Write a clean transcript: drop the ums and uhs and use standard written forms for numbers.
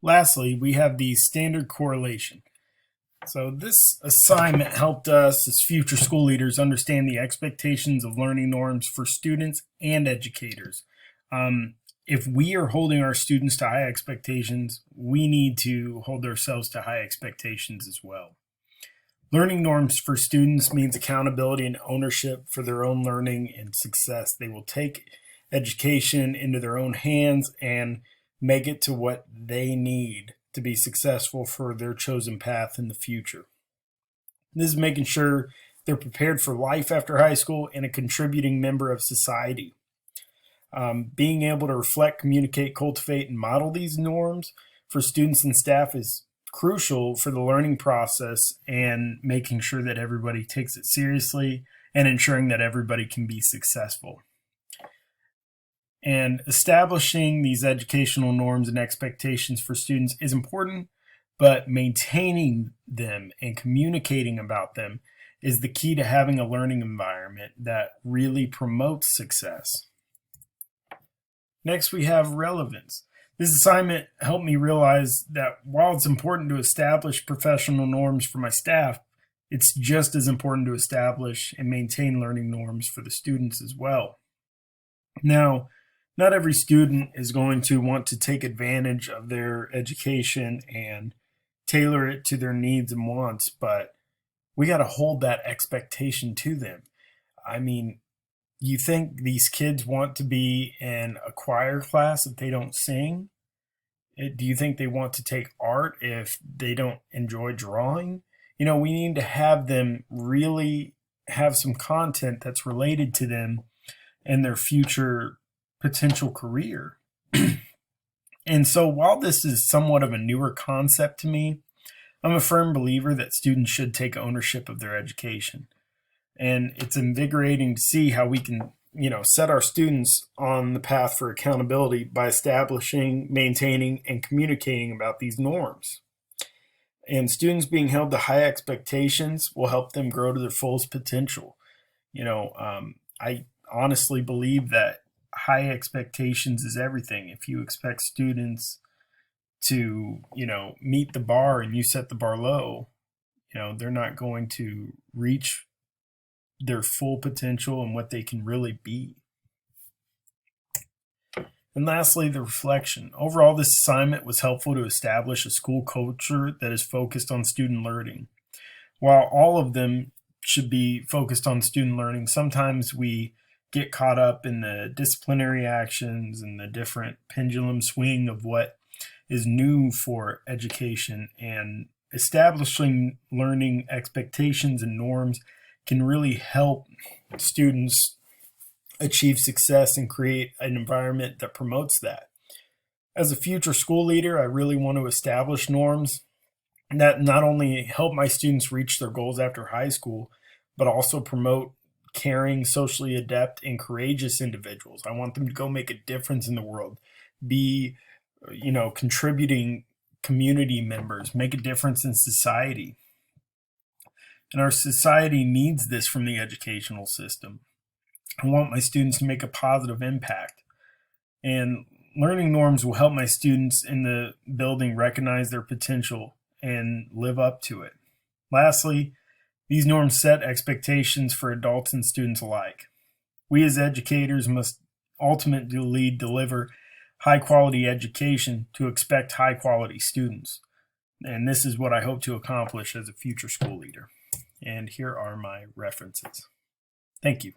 Lastly, we have the standard correlation. So this assignment helped us as future school leaders understand the expectations of learning norms for students and educators. If we are holding our students to high expectations, we need to hold ourselves to high expectations as well. Learning norms for students means accountability and ownership for their own learning and success. They will take education into their own hands and make it to what they need to be successful for their chosen path in the future. This is making sure they're prepared for life after high school and a contributing member of society. Being able to reflect, communicate, cultivate, and model these norms for students and staff is crucial for the learning process and making sure that everybody takes it seriously and ensuring that everybody can be successful. And establishing these educational norms and expectations for students is important, but maintaining them and communicating about them is the key to having a learning environment that really promotes success. Next, we have relevance. This assignment helped me realize that while it's important to establish professional norms for my staff, it's just as important to establish and maintain learning norms for the students as well. Now, not every student is going to want to take advantage of their education and tailor it to their needs and wants, but we got to hold that expectation to them. I mean, you think these kids want to be in a choir class if they don't sing? Do you think they want to take art if they don't enjoy drawing? We need to have them really have some content that's related to them and their future potential career. And so while this is somewhat of a newer concept to me, I'm a firm believer that students should take ownership of their education. And it's invigorating to see how we can, set our students on the path for accountability by establishing, maintaining, and communicating about these norms. And students being held to high expectations will help them grow to their fullest potential. I honestly believe that high expectations is everything. If you expect students to, meet the bar and you set the bar low, they're not going to reach their full potential and what they can really be. And lastly, the reflection. Overall, this assignment was helpful to establish a school culture that is focused on student learning. While all of them should be focused on student learning, sometimes we get caught up in the disciplinary actions and the different pendulum swing of what is new for education, and establishing learning expectations and norms can really help students achieve success and create an environment that promotes that. As a future school leader, I really want to establish norms that not only help my students reach their goals after high school, but also promote caring, socially adept, and courageous individuals. I want them to go make a difference in the world, be, contributing community members, make a difference in society. And our society needs this from the educational system. I want my students to make a positive impact. And learning norms will help my students in the building recognize their potential and live up to it. Lastly, these norms set expectations for adults and students alike. We as educators must ultimately deliver high quality education to expect high quality students. And this is what I hope to accomplish as a future school leader. And here are my references. Thank you.